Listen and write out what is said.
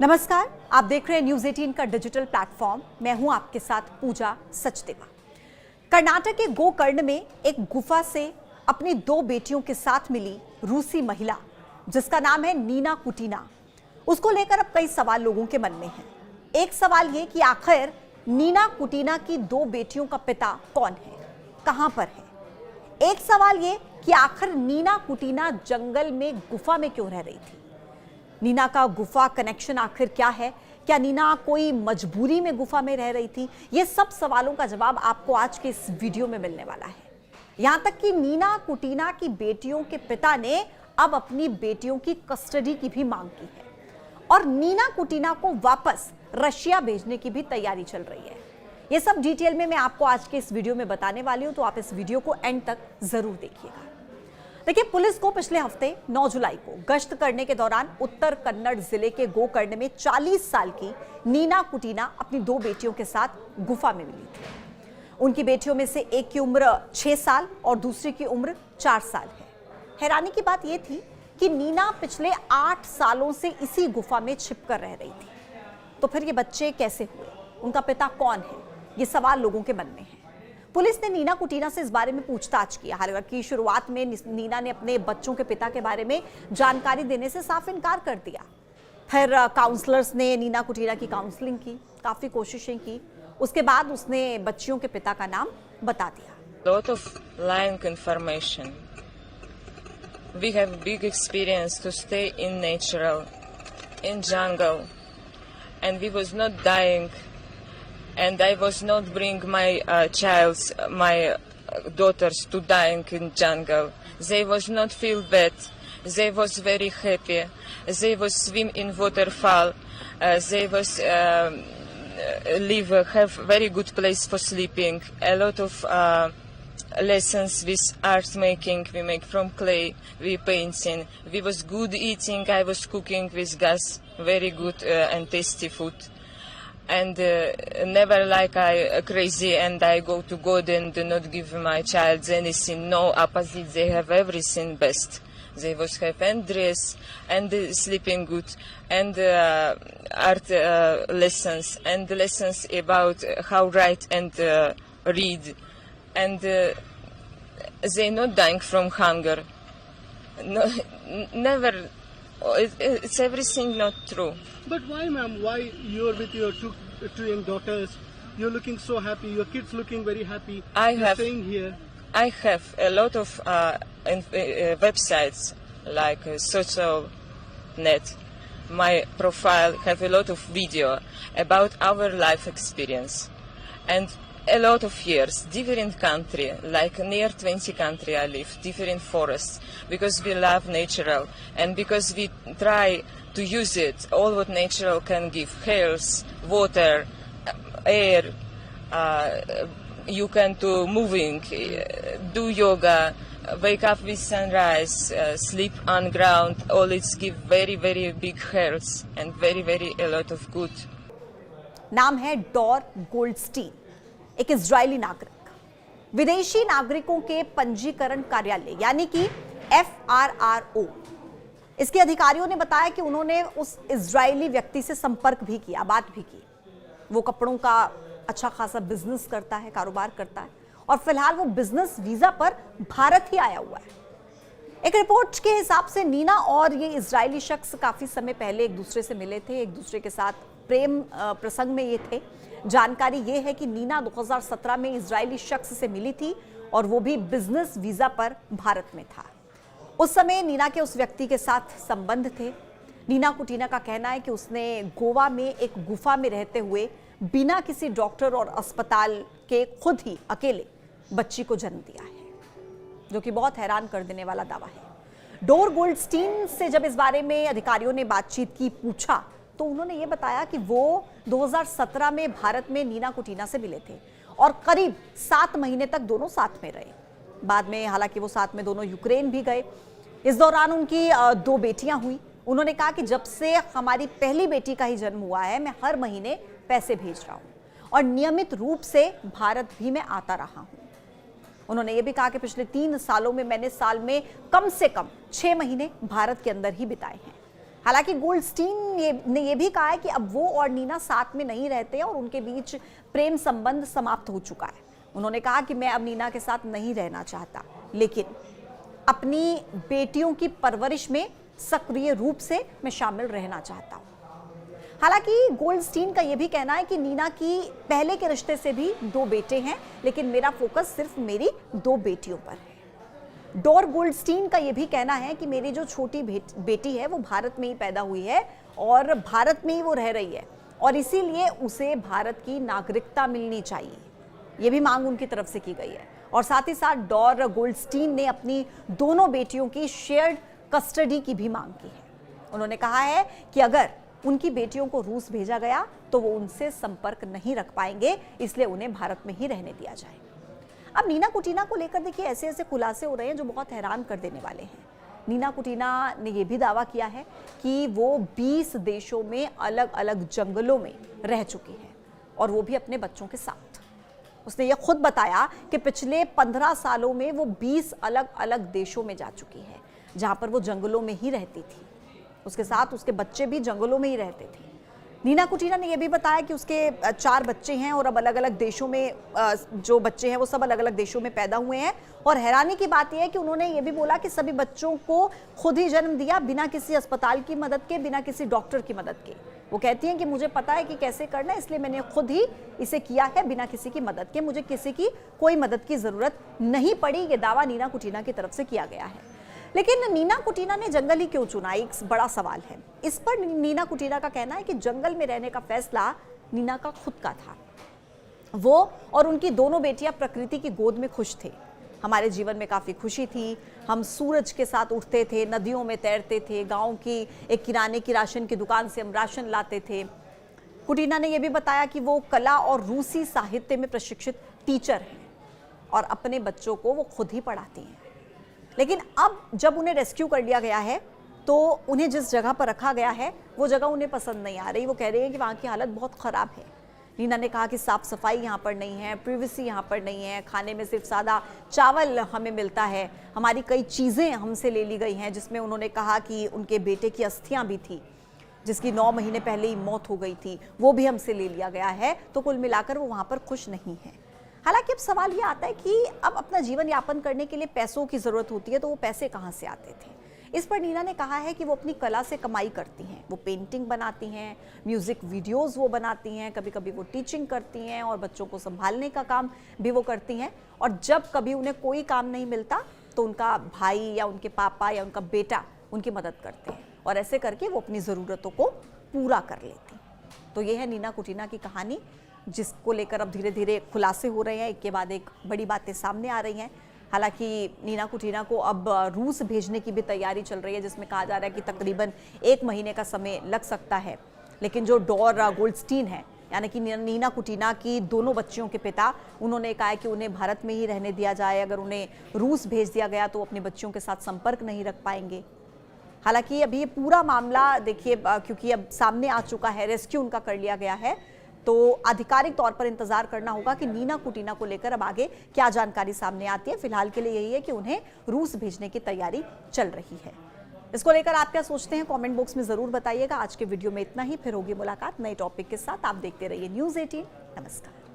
नमस्कार, आप देख रहे हैं न्यूज 18 का डिजिटल प्लेटफॉर्म। मैं हूं आपके साथ पूजा सचदेवा। कर्नाटक के गोकर्ण में एक गुफा से अपनी 2 बेटियों के साथ मिली रूसी महिला, जिसका नाम है नीना कुटीना। उसको लेकर अब कई सवाल लोगों के मन में हैं। एक सवाल ये कि आखिर नीना कुटीना की 2 बेटियों का पिता कौन है, कहां पर है। एक सवाल ये कि आखिर नीना कुटीना जंगल में गुफा में क्यों रह रही थी। नीना का गुफा कनेक्शन आखिर क्या है, क्या नीना कोई मजबूरी में गुफा में रह रही थी। ये सब सवालों का जवाब आपको आज के इस वीडियो में मिलने वाला है। यहां तक कि नीना कुटीना की बेटियों के पिता ने अब अपनी बेटियों की कस्टडी की भी मांग की है और नीना कुटीना को वापस रशिया भेजने की भी तैयारी चल रही है। ये सब डिटेल में मैं आपको आज के इस वीडियो में बताने वाली हूं, तो आप इस वीडियो को एंड तक जरूर देखिएगा। देखिए, पुलिस को पिछले हफ्ते 9 जुलाई को गश्त करने के दौरान उत्तर कन्नड़ जिले के गोकर्ण में 40 साल की नीना कुटीना अपनी 2 बेटियों के साथ गुफा में मिली थी। उनकी बेटियों में से एक की उम्र 6 साल और दूसरी की उम्र 4 साल है। हैरानी की बात यह थी कि नीना पिछले 8 सालों से इसी गुफा में छिपकर रह रही थी। तो फिर ये बच्चे कैसे हुए, उनका पिता कौन है, ये सवाल लोगों के मन में है। पुलिस ने नीना कुटीना से इस बारे में पूछताछ किया। हालांकि शुरुआत में नीना ने अपने बच्चों के पिता के बारे में जानकारी देने से साफ इनकार कर दिया। फिर काउंसलर्स ने नीना कुटीना की काउंसलिंग की, काफी कोशिशें की। उसके बाद उसने बच्चियों के पिता का नाम बता दिया। Lot of lying information. We have big experience to stay in natural, in jungle, and we was not dying. And I was not bring my daughters to dying in jungle. They was not feel bad. They was very happy. They was swim in waterfall. They was have very good place for sleeping. A lot of lessons with art making. We make from clay. We painting. We was good eating. I was cooking with gas. Very good and tasty food. And never like I crazy and I go to God and do not give my child anything. No, opposite, they have everything best. They was have and dress and sleeping good and art lessons and lessons about how write and read. And they not dying from hunger. No, never. It's everything not true. But why, ma'am? Why you're with your two young daughters? You're looking so happy. Your kids looking very happy. You're staying here. I have a lot of websites like social net. My profile have a lot of video about our life experience and a lot of years, different country, like near 20 country I live, different forests, because we love natural and because we try to use it, all what natural can give, health, water, air, you can do moving, do yoga, wake up with sunrise, sleep on ground, all it's give very, very big health and very, very a lot of good. नाम है Dar Goldstein, एक Israeli नागरिक। विदेशी नागरिकों के पंजीकरण कार्यालय यानी कि FRRO, इसके अधिकारियों ने बताया कि उन्होंने उस इजरायली व्यक्ति से संपर्क भी किया, बात भी की। वो कपड़ों का अच्छा खासा बिजनेस करता है, कारोबार करता है और फिलहाल वो बिजनेस वीजा पर भारत ही आया हुआ है। एक रिपोर्ट के हिसाब से नीना और ये इजरायली शख्स काफी समय पहले एक दूसरे से मिले थे, एक दूसरे के साथ प्रेम प्रसंग में ये थे। जानकारी ये है कि नीना 2017 में इजरायली शख्स से मिली थी और वो भी बिजनेस वीजा पर भारत में था। उस समय नीना के उस व्यक्ति के साथ संबंध थे। नीना कुटीना का कहना है कि उसने गोवा में एक गुफा में रहते हुए बिना किसी डॉक्टर और अस्पताल के खुद ही अकेले बच्ची को जन्म दिया है, जो कि बहुत हैरान कर देने वाला दावा है। डोर गोल्डस्टीन से जब इस बारे में अधिकारियों ने बातचीत की, पूछा, तो उन्होंने ये बताया कि वो 2017 में भारत में नीना कुटीना से मिले थे और करीब 7 महीने तक दोनों साथ में रहे। बाद में हालांकि वो साथ में दोनों यूक्रेन भी गए। इस दौरान उनकी 2 बेटियां हुई। उन्होंने कहा कि जब से हमारी पहली बेटी का ही जन्म हुआ है, मैं हर महीने पैसे भेज रहा हूं और नियमित रूप से भारत भी मैं आता रहा हूं। उन्होंने ये भी कहा कि पिछले 3 सालों में मैंने साल में कम से कम 6 महीने भारत के अंदर ही बिताए हैं। हालांकि गोल्डस्टीन ने ये भी कहा है कि अब वो और नीना साथ में नहीं रहते और उनके बीच प्रेम संबंध समाप्त हो चुका है। उन्होंने कहा कि मैं अब नीना के साथ नहीं रहना चाहता, लेकिन अपनी बेटियों की परवरिश में सक्रिय रूप से मैं शामिल रहना चाहता हूं। हालांकि गोल्डस्टीन का यह भी कहना है कि नीना की पहले के रिश्ते से भी 2 बेटे हैं, लेकिन मेरा फोकस सिर्फ मेरी 2 बेटियों पर है। डोर गोल्डस्टीन का यह भी कहना है कि मेरी जो छोटी बेटी है वो भारत में ही पैदा हुई है और भारत में ही वो रह रही है और इसीलिए उसे भारत की नागरिकता मिलनी चाहिए। ये भी मांग उनकी तरफ से की गई है। और साथ ही साथ डोर गोल्डस्टीन ने अपनी दोनों बेटियों की शेयर्ड कस्टडी की भी मांग की है। उन्होंने कहा है कि अगर उनकी बेटियों को रूस भेजा गया तो वो उनसे संपर्क नहीं रख पाएंगे, इसलिए उन्हें भारत में ही रहने दिया जाए। अब नीना कुटीना को लेकर देखिए ऐसे ऐसे खुलासे हो रहे हैं जो बहुत हैरान कर देने वाले हैं। नीना कुटीना ने यह भी दावा किया है कि वो 20 देशों में अलग अलग जंगलों में रह चुकी है और वो भी अपने बच्चों के साथ। उसने ये खुद बताया कि पिछले 15 सालों में वो 20 अलग अलग देशों में जा चुकी है, जहां पर वो जंगलों में ही रहती थी। उसके साथ उसके बच्चे भी जंगलों में ही रहते थे। नीना कुटीना ने यह भी बताया कि उसके 4 बच्चे हैं और अब अलग अलग देशों में जो बच्चे हैं वो सब अलग अलग देशों में पैदा हुए हैं। और हैरानी की बात यह है कि उन्होंने ये भी बोला कि सभी बच्चों को खुद ही जन्म दिया, बिना किसी अस्पताल की मदद के, बिना किसी डॉक्टर की मदद के। वो कहती हैं कि मुझे पता है कि कैसे करना है, इसलिए मैंने खुद ही इसे किया है बिना किसी की मदद के। मुझे किसी की कोई मदद की जरूरत नहीं पड़ी। ये दावा नीना कुटीना की तरफ से किया गया है। लेकिन नीना कुटीना ने जंगल ही क्यों चुना, एक बड़ा सवाल है। इस पर नीना कुटीना का कहना है कि जंगल में रहने का फैसला नीना का खुद का था। वो और उनकी दोनों बेटियां प्रकृति की गोद में खुश थे। हमारे जीवन में काफी खुशी थी, हम सूरज के साथ उठते थे, नदियों में तैरते थे, गांव की एक किराने की राशन की दुकान से हम राशन लाते थे। कुटीना ने यह भी बताया कि वो कला और रूसी साहित्य में प्रशिक्षित टीचर हैं और अपने बच्चों को वो खुद ही पढ़ाती हैं। लेकिन अब जब उन्हें रेस्क्यू कर लिया गया है तो उन्हें जिस जगह पर रखा गया है वो जगह उन्हें पसंद नहीं आ रही। वो कह रही है कि वहाँ की हालत बहुत ख़राब है। नीना ने कहा कि साफ़ सफाई यहाँ पर नहीं है, प्रिवेसी यहाँ पर नहीं है, खाने में सिर्फ सादा चावल हमें मिलता है, हमारी कई चीज़ें हमसे ले ली गई हैं। जिसमें उन्होंने कहा कि उनके बेटे की अस्थियाँ भी थी जिसकी 9 महीने पहले ही मौत हो गई थी, वो भी हमसे ले लिया गया है। तो कुल मिलाकर वो वहाँ पर खुश नहीं है। हालांकि अब सवाल ये आता है कि अब अपना जीवन यापन करने के लिए पैसों की ज़रूरत होती है, तो वो पैसे कहाँ से आते थे। इस पर नीना ने कहा है कि वो अपनी कला से कमाई करती हैं। वो पेंटिंग बनाती हैं, म्यूज़िक वीडियोस वो बनाती हैं, कभी कभी वो टीचिंग करती हैं और बच्चों को संभालने का काम भी वो करती हैं। और जब कभी उन्हें कोई काम नहीं मिलता तो उनका भाई या उनके पापा या उनका बेटा उनकी मदद करते हैं और ऐसे करके वो अपनी ज़रूरतों को पूरा कर लेती। तो ये है नीना कुटीना की कहानी, जिसको लेकर अब धीरे धीरे खुलासे हो रहे हैं, एक के बाद एक बड़ी बातें सामने आ रही हैं। हालांकि नीना कुटीना को अब रूस भेजने की भी तैयारी चल रही है, जिसमें कहा जा रहा है कि तकरीबन 1 महीने का समय लग सकता है। लेकिन जो डोर गोल्डस्टीन है, यानी कि नीना कुटीना की दोनों बच्चियों के पिता, उन्होंने कहा है कि उन्हें भारत में ही रहने दिया जाए। अगर उन्हें रूस भेज दिया गया तो अपने बच्चियों के साथ संपर्क नहीं रख पाएंगे। हालांकि अभी ये पूरा मामला देखिए, क्योंकि अब सामने आ चुका है, रेस्क्यू उनका कर लिया गया है, तो आधिकारिक तौर पर इंतजार करना होगा कि नीना कुटीना को लेकर अब आगे क्या जानकारी सामने आती है। फिलहाल के लिए यही है कि उन्हें रूस भेजने की तैयारी चल रही है। इसको लेकर आप क्या सोचते हैं, कमेंट बॉक्स में जरूर बताइएगा। आज के वीडियो में इतना ही, फिर होगी मुलाकात नए टॉपिक के साथ। आप देखते रहिए News 18। नमस्कार।